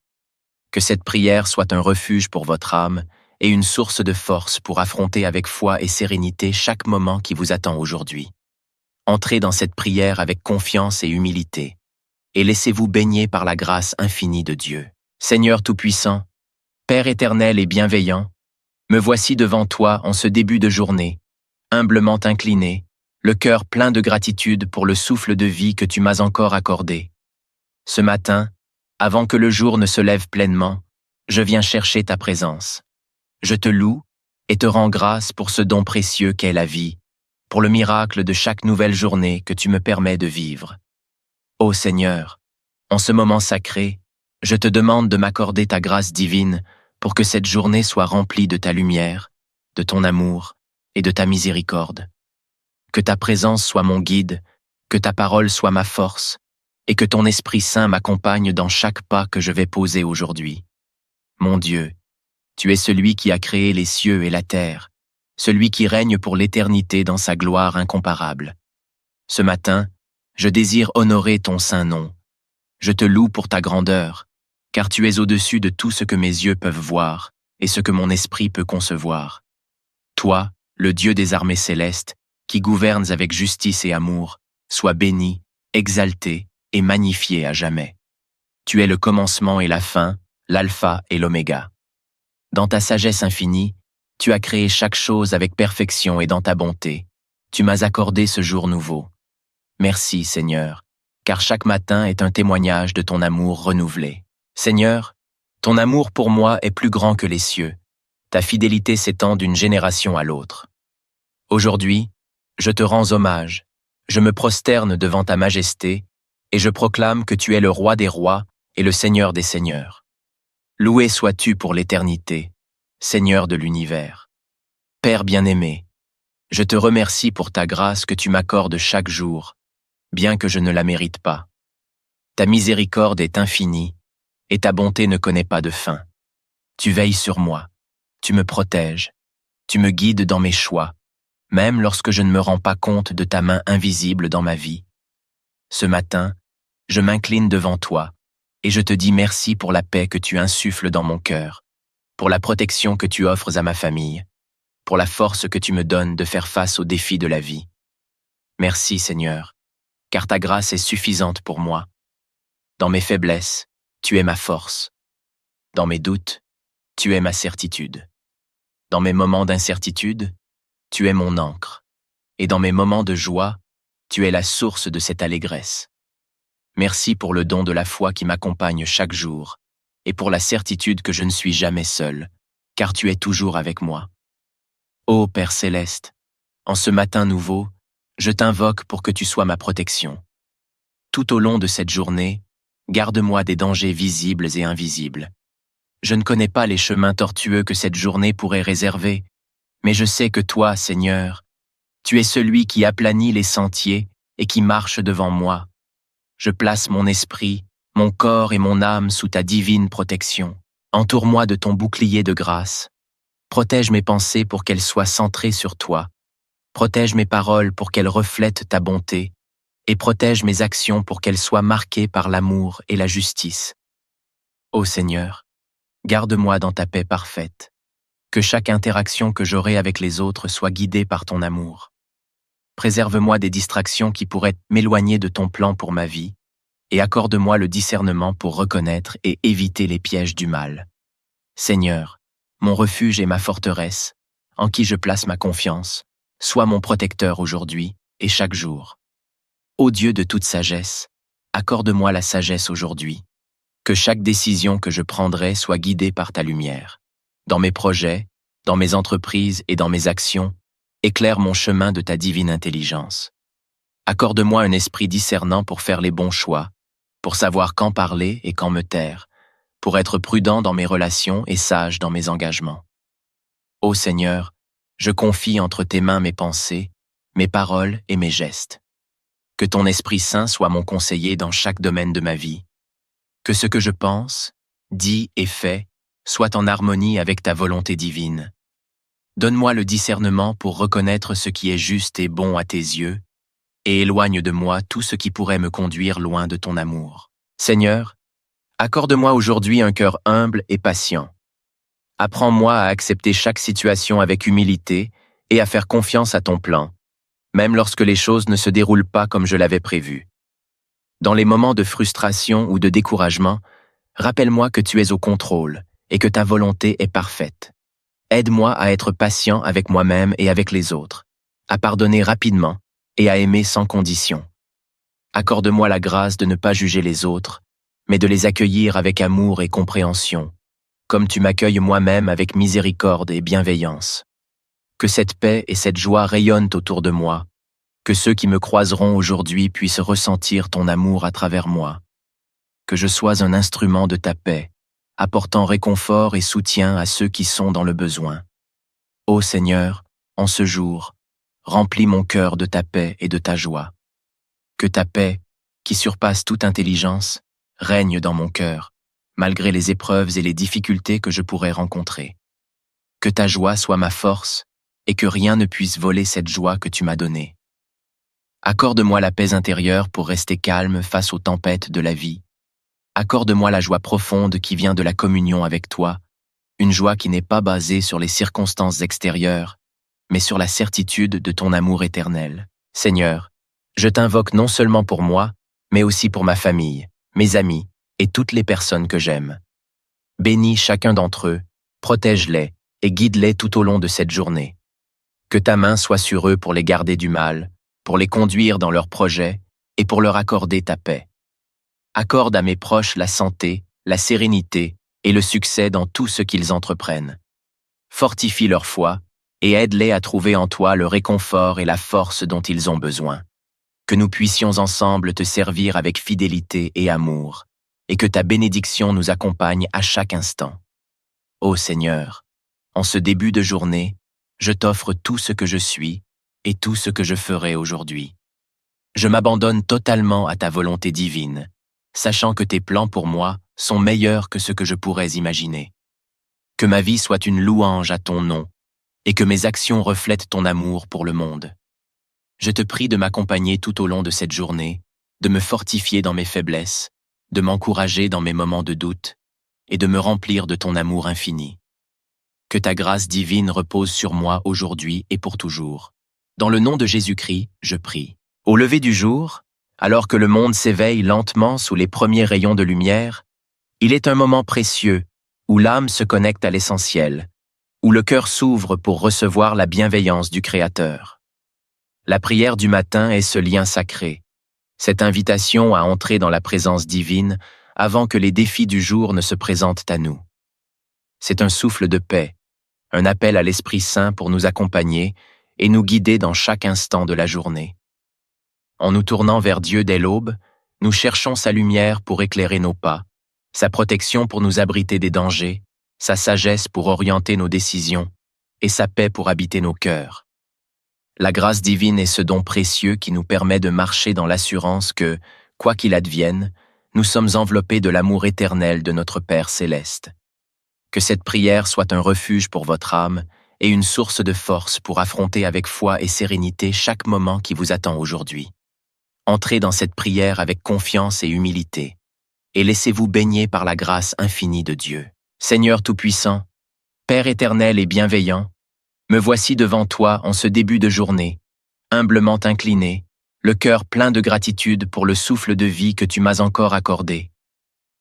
Que cette prière soit un refuge pour votre âme et une source de force pour affronter avec foi et sérénité chaque moment qui vous attend aujourd'hui. Entrez dans cette prière avec confiance et humilité, et laissez-vous baigner par la grâce infinie de Dieu. Seigneur Tout-Puissant, Père éternel et bienveillant, me voici devant toi en ce début de journée, humblement incliné, le cœur plein de gratitude pour le souffle de vie que tu m'as encore accordé. Ce matin, avant que le jour ne se lève pleinement, je viens chercher ta présence. Je te loue et te rends grâce pour ce don précieux qu'est la vie, pour le miracle de chaque nouvelle journée que tu me permets de vivre. Ô Seigneur, en ce moment sacré, je te demande de m'accorder ta grâce divine pour que cette journée soit remplie de ta lumière, de ton amour et de ta miséricorde. Que ta présence soit mon guide, que ta parole soit ma force, et que ton Esprit Saint m'accompagne dans chaque pas que je vais poser aujourd'hui. Mon Dieu, tu es celui qui a créé les cieux et la terre, celui qui règne pour l'éternité dans sa gloire incomparable. Ce matin, je désire honorer ton saint nom. Je te loue pour ta grandeur, car tu es au-dessus de tout ce que mes yeux peuvent voir et ce que mon esprit peut concevoir. Toi, le Dieu des armées célestes, qui gouvernes avec justice et amour, sois béni, exalté et magnifié à jamais. Tu es le commencement et la fin, l'alpha et l'oméga. Dans ta sagesse infinie, tu as créé chaque chose avec perfection et dans ta bonté. Tu m'as accordé ce jour nouveau. Merci, Seigneur, car chaque matin est un témoignage de ton amour renouvelé. Seigneur, ton amour pour moi est plus grand que les cieux. Ta fidélité s'étend d'une génération à l'autre. Aujourd'hui, je te rends hommage, je me prosterne devant ta majesté, et je proclame que tu es le roi des rois et le Seigneur des seigneurs. Loué sois-tu pour l'éternité, Seigneur de l'univers. Père bien-aimé, je te remercie pour ta grâce que tu m'accordes chaque jour, bien que je ne la mérite pas. Ta miséricorde est infinie, et ta bonté ne connaît pas de fin. Tu veilles sur moi, tu me protèges, tu me guides dans mes choix, même lorsque je ne me rends pas compte de ta main invisible dans ma vie. Ce matin, je m'incline devant toi, et je te dis merci pour la paix que tu insuffles dans mon cœur, pour la protection que tu offres à ma famille, pour la force que tu me donnes de faire face aux défis de la vie. Merci Seigneur, car ta grâce est suffisante pour moi. Dans mes faiblesses, tu es ma force. Dans mes doutes, tu es ma certitude. Dans mes moments d'incertitude, tu es mon ancre. Et dans mes moments de joie, tu es la source de cette allégresse. Merci pour le don de la foi qui m'accompagne chaque jour, et pour la certitude que je ne suis jamais seul, car tu es toujours avec moi. Ô Père céleste, en ce matin nouveau, je t'invoque pour que tu sois ma protection. Tout au long de cette journée, garde-moi des dangers visibles et invisibles. Je ne connais pas les chemins tortueux que cette journée pourrait réserver, mais je sais que toi, Seigneur, tu es celui qui aplanit les sentiers et qui marche devant moi. Je place mon esprit, mon corps et mon âme sous ta divine protection. Entoure-moi de ton bouclier de grâce. Protège mes pensées pour qu'elles soient centrées sur toi. Protège mes paroles pour qu'elles reflètent ta bonté. Et protège mes actions pour qu'elles soient marquées par l'amour et la justice. Ô Seigneur, garde-moi dans ta paix parfaite. Que chaque interaction que j'aurai avec les autres soit guidée par ton amour. Préserve-moi des distractions qui pourraient m'éloigner de ton plan pour ma vie, et accorde-moi le discernement pour reconnaître et éviter les pièges du mal. Seigneur, mon refuge et ma forteresse, en qui je place ma confiance, sois mon protecteur aujourd'hui et chaque jour. Ô Dieu de toute sagesse, accorde-moi la sagesse aujourd'hui. Que chaque décision que je prendrai soit guidée par ta lumière. Dans mes projets, dans mes entreprises et dans mes actions, éclaire mon chemin de ta divine intelligence. Accorde-moi un esprit discernant pour faire les bons choix, pour savoir quand parler et quand me taire, pour être prudent dans mes relations et sage dans mes engagements. Ô Seigneur, je confie entre tes mains mes pensées, mes paroles et mes gestes. Que ton Esprit Saint soit mon conseiller dans chaque domaine de ma vie. Que ce que je pense, dis et fais soit en harmonie avec ta volonté divine. Donne-moi le discernement pour reconnaître ce qui est juste et bon à tes yeux, et éloigne de moi tout ce qui pourrait me conduire loin de ton amour. Seigneur, Accorde-moi aujourd'hui un cœur humble et patient. Apprends-moi à accepter chaque situation avec humilité et à faire confiance à ton plan, même lorsque les choses ne se déroulent pas comme je l'avais prévu. Dans les moments de frustration ou de découragement, rappelle-moi que tu es au contrôle et que ta volonté est parfaite. Aide-moi à être patient avec moi-même et avec les autres, à pardonner rapidement et à aimer sans condition. Accorde-moi la grâce de ne pas juger les autres, mais de les accueillir avec amour et compréhension, comme tu m'accueilles moi-même avec miséricorde et bienveillance. Que cette paix et cette joie rayonnent autour de moi, que ceux qui me croiseront aujourd'hui puissent ressentir ton amour à travers moi. Que je sois un instrument de ta paix, apportant réconfort et soutien à ceux qui sont dans le besoin. Ô Seigneur, en ce jour, remplis mon cœur de ta paix et de ta joie. Que ta paix, qui surpasse toute intelligence, règne dans mon cœur, malgré les épreuves et les difficultés que je pourrais rencontrer. Que ta joie soit ma force et que rien ne puisse voler cette joie que tu m'as donnée. Accorde-moi la paix intérieure pour rester calme face aux tempêtes de la vie. Accorde-moi la joie profonde qui vient de la communion avec toi, une joie qui n'est pas basée sur les circonstances extérieures, mais sur la certitude de ton amour éternel. Seigneur, je t'invoque non seulement pour moi, mais aussi pour ma famille, mes amis et toutes les personnes que j'aime. Bénis chacun d'entre eux, protège-les et guide-les tout au long de cette journée. Que ta main soit sur eux pour les garder du mal, pour les conduire dans leurs projets et pour leur accorder ta paix. Accorde à mes proches la santé, la sérénité et le succès dans tout ce qu'ils entreprennent. Fortifie leur foi et aide-les à trouver en toi le réconfort et la force dont ils ont besoin. Que nous puissions ensemble te servir avec fidélité et amour, et que ta bénédiction nous accompagne à chaque instant. Ô Seigneur, en ce début de journée, je t'offre tout ce que je suis et tout ce que je ferai aujourd'hui. Je m'abandonne totalement à ta volonté divine, sachant que tes plans pour moi sont meilleurs que ce que je pourrais imaginer. Que ma vie soit une louange à ton nom, et que mes actions reflètent ton amour pour le monde. Je te prie de m'accompagner tout au long de cette journée, de me fortifier dans mes faiblesses, de m'encourager dans mes moments de doute, et de me remplir de ton amour infini. Que ta grâce divine repose sur moi aujourd'hui et pour toujours. Dans le nom de Jésus-Christ, je prie. Au lever du jour, alors que le monde s'éveille lentement sous les premiers rayons de lumière, il est un moment précieux où l'âme se connecte à l'essentiel, où le cœur s'ouvre pour recevoir la bienveillance du Créateur. La prière du matin est ce lien sacré, cette invitation à entrer dans la présence divine avant que les défis du jour ne se présentent à nous. C'est un souffle de paix, un appel à l'Esprit Saint pour nous accompagner et nous guider dans chaque instant de la journée. En nous tournant vers Dieu dès l'aube, nous cherchons sa lumière pour éclairer nos pas, sa protection pour nous abriter des dangers, sa sagesse pour orienter nos décisions et sa paix pour habiter nos cœurs. La grâce divine est ce don précieux qui nous permet de marcher dans l'assurance que, quoi qu'il advienne, nous sommes enveloppés de l'amour éternel de notre Père céleste. Que cette prière soit un refuge pour votre âme et une source de force pour affronter avec foi et sérénité chaque moment qui vous attend aujourd'hui. Entrez dans cette prière avec confiance et humilité, et laissez-vous baigner par la grâce infinie de Dieu. Seigneur Tout-Puissant, Père éternel et bienveillant, me voici devant toi en ce début de journée, humblement incliné, le cœur plein de gratitude pour le souffle de vie que tu m'as encore accordé.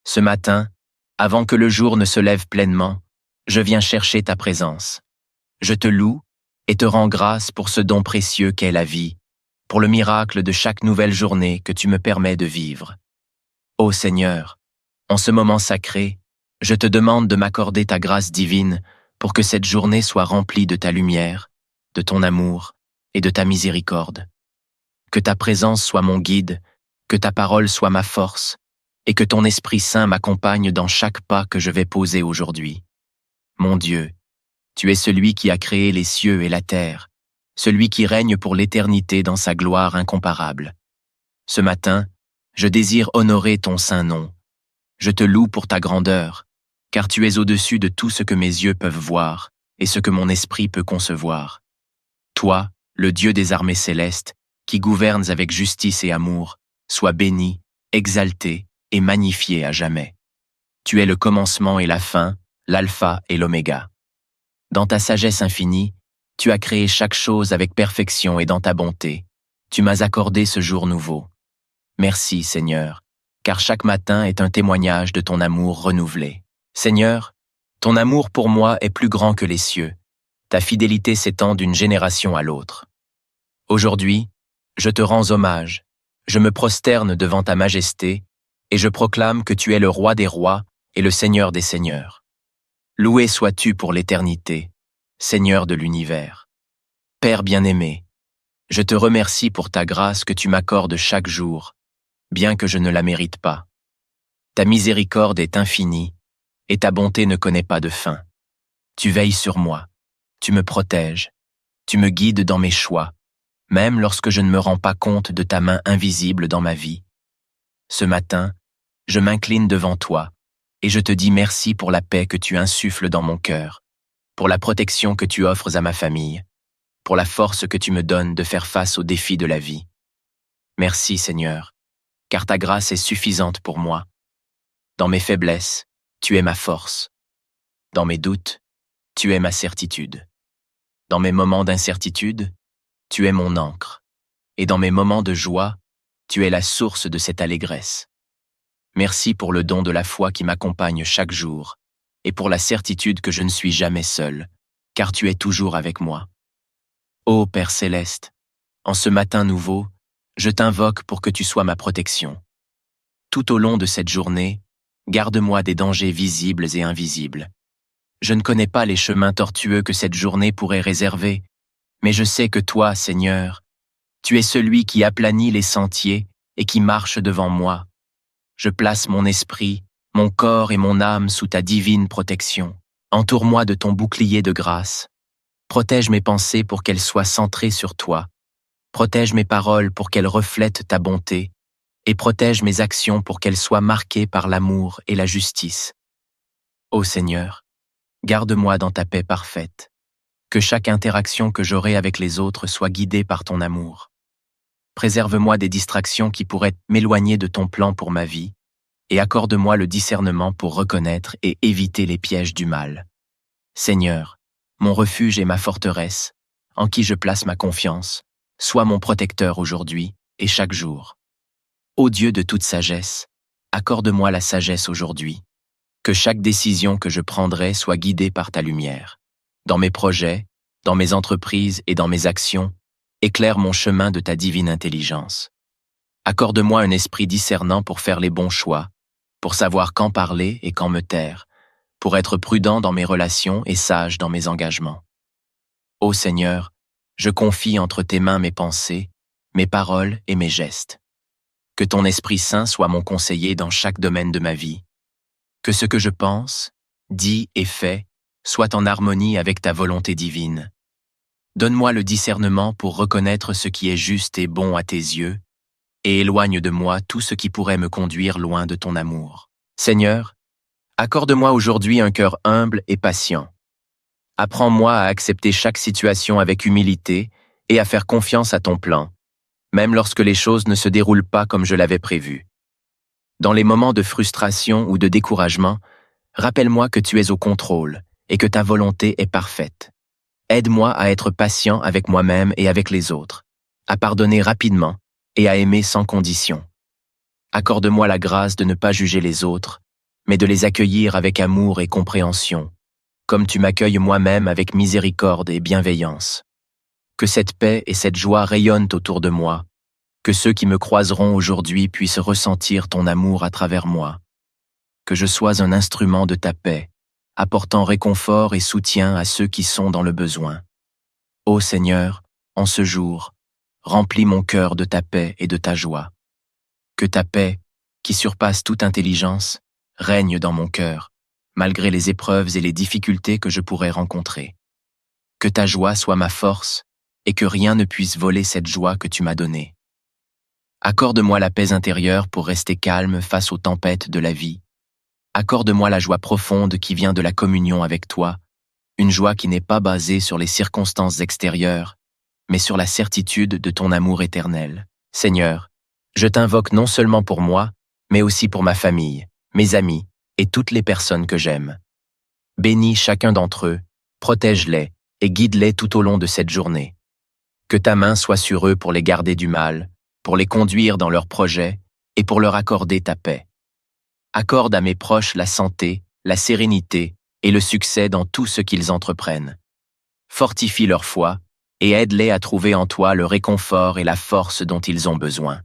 Ce matin, avant que le jour ne se lève pleinement, je viens chercher ta présence. Je te loue et te rends grâce pour ce don précieux qu'est la vie, pour le miracle de chaque nouvelle journée que tu me permets de vivre. Ô Seigneur, en ce moment sacré, je te demande de m'accorder ta grâce divine pour que cette journée soit remplie de ta lumière, de ton amour et de ta miséricorde. Que ta présence soit mon guide, que ta parole soit ma force, et que ton Esprit Saint m'accompagne dans chaque pas que je vais poser aujourd'hui. Mon Dieu, tu es celui qui a créé les cieux et la terre, celui qui règne pour l'éternité dans sa gloire incomparable. Ce matin, je désire honorer ton saint nom. Je te loue pour ta grandeur, car tu es au-dessus de tout ce que mes yeux peuvent voir et ce que mon esprit peut concevoir. Toi, le Dieu des armées célestes, qui gouvernes avec justice et amour, sois béni, exalté et magnifié à jamais. Tu es le commencement et la fin, l'alpha et l'oméga. Dans ta sagesse infinie, tu as créé chaque chose avec perfection et dans ta bonté. Tu m'as accordé ce jour nouveau. Merci, Seigneur, car chaque matin est un témoignage de ton amour renouvelé. Seigneur, ton amour pour moi est plus grand que les cieux. Ta fidélité s'étend d'une génération à l'autre. Aujourd'hui, je te rends hommage, je me prosterne devant ta majesté, et je proclame que tu es le roi des rois et le Seigneur des seigneurs. Loué sois-tu pour l'éternité, Seigneur de l'univers. Père bien-aimé, je te remercie pour ta grâce que tu m'accordes chaque jour, bien que je ne la mérite pas. Ta miséricorde est infinie, et ta bonté ne connaît pas de fin. Tu veilles sur moi, tu me protèges, tu me guides dans mes choix, même lorsque je ne me rends pas compte de ta main invisible dans ma vie. Ce matin, je m'incline devant toi, et je te dis merci pour la paix que tu insuffles dans mon cœur, pour la protection que tu offres à ma famille, pour la force que tu me donnes de faire face aux défis de la vie. Merci, Seigneur, car ta grâce est suffisante pour moi. Dans mes faiblesses, tu es ma force. Dans mes doutes, tu es ma certitude. Dans mes moments d'incertitude, tu es mon ancre. Et dans mes moments de joie, tu es la source de cette allégresse. Merci pour le don de la foi qui m'accompagne chaque jour, et pour la certitude que je ne suis jamais seul, car tu es toujours avec moi. Ô Père céleste, en ce matin nouveau, je t'invoque pour que tu sois ma protection. Tout au long de cette journée, garde-moi des dangers visibles et invisibles. Je ne connais pas les chemins tortueux que cette journée pourrait réserver, mais je sais que toi, Seigneur, tu es celui qui aplanit les sentiers et qui marche devant moi. Je place mon esprit, mon corps et mon âme sous ta divine protection. Entoure-moi de ton bouclier de grâce. Protège mes pensées pour qu'elles soient centrées sur toi. Protège mes paroles pour qu'elles reflètent ta bonté, et protège mes actions pour qu'elles soient marquées par l'amour et la justice. Ô Seigneur, garde-moi dans ta paix parfaite. Que chaque interaction que j'aurai avec les autres soit guidée par ton amour. Préserve-moi des distractions qui pourraient m'éloigner de ton plan pour ma vie, et accorde-moi le discernement pour reconnaître et éviter les pièges du mal. Seigneur, mon refuge et ma forteresse, en qui je place ma confiance, sois mon protecteur aujourd'hui et chaque jour. Ô Dieu de toute sagesse, accorde-moi la sagesse aujourd'hui. Que chaque décision que je prendrai soit guidée par ta lumière. Dans mes projets, dans mes entreprises et dans mes actions, éclaire mon chemin de ta divine intelligence. Accorde-moi un esprit discernant pour faire les bons choix, pour savoir quand parler et quand me taire, pour être prudent dans mes relations et sage dans mes engagements. Ô Seigneur, je confie entre tes mains mes pensées, mes paroles et mes gestes. Que ton Esprit Saint soit mon conseiller dans chaque domaine de ma vie. Que ce que je pense, dis et fais soit en harmonie avec ta volonté divine. Donne-moi le discernement pour reconnaître ce qui est juste et bon à tes yeux, et éloigne de moi tout ce qui pourrait me conduire loin de ton amour. Seigneur, accorde-moi aujourd'hui un cœur humble et patient. Apprends-moi à accepter chaque situation avec humilité et à faire confiance à ton plan, même lorsque les choses ne se déroulent pas comme je l'avais prévu. Dans les moments de frustration ou de découragement, rappelle-moi que tu es au contrôle et que ta volonté est parfaite. Aide-moi à être patient avec moi-même et avec les autres, à pardonner rapidement et à aimer sans condition. Accorde-moi la grâce de ne pas juger les autres, mais de les accueillir avec amour et compréhension, comme tu m'accueilles moi-même avec miséricorde et bienveillance. Que cette paix et cette joie rayonnent autour de moi, que ceux qui me croiseront aujourd'hui puissent ressentir ton amour à travers moi. Que je sois un instrument de ta paix, apportant réconfort et soutien à ceux qui sont dans le besoin. Ô Seigneur, en ce jour, remplis mon cœur de ta paix et de ta joie. Que ta paix, qui surpasse toute intelligence, règne dans mon cœur, malgré les épreuves et les difficultés que je pourrais rencontrer. Que ta joie soit ma force et que rien ne puisse voler cette joie que tu m'as donnée. Accorde-moi la paix intérieure pour rester calme face aux tempêtes de la vie. Accorde-moi la joie profonde qui vient de la communion avec toi, une joie qui n'est pas basée sur les circonstances extérieures, mais sur la certitude de ton amour éternel. Seigneur, je t'invoque non seulement pour moi, mais aussi pour ma famille, mes amis et toutes les personnes que j'aime. Bénis chacun d'entre eux, protège-les et guide-les tout au long de cette journée. Que ta main soit sur eux pour les garder du mal, pour les conduire dans leurs projets et pour leur accorder ta paix. Accorde à mes proches la santé, la sérénité et le succès dans tout ce qu'ils entreprennent. Fortifie leur foi et aide-les à trouver en toi le réconfort et la force dont ils ont besoin.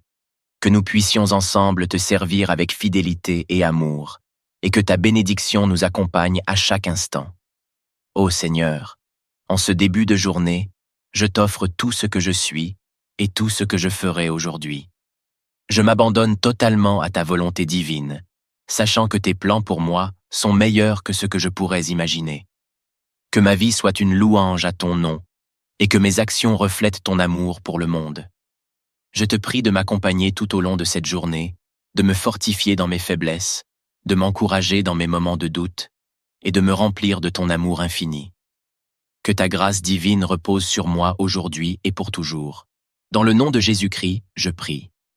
Que nous puissions ensemble te servir avec fidélité et amour, et que ta bénédiction nous accompagne à chaque instant. Ô Seigneur, en ce début de journée, je t'offre tout ce que je suis et tout ce que je ferai aujourd'hui. Je m'abandonne totalement à ta volonté divine, sachant que tes plans pour moi sont meilleurs que ce que je pourrais imaginer. Que ma vie soit une louange à ton nom, et que mes actions reflètent ton amour pour le monde. Je te prie de m'accompagner tout au long de cette journée, de me fortifier dans mes faiblesses, de m'encourager dans mes moments de doute, et de me remplir de ton amour infini. Que ta grâce divine repose sur moi aujourd'hui et pour toujours. Dans le nom de Jésus-Christ, je prie.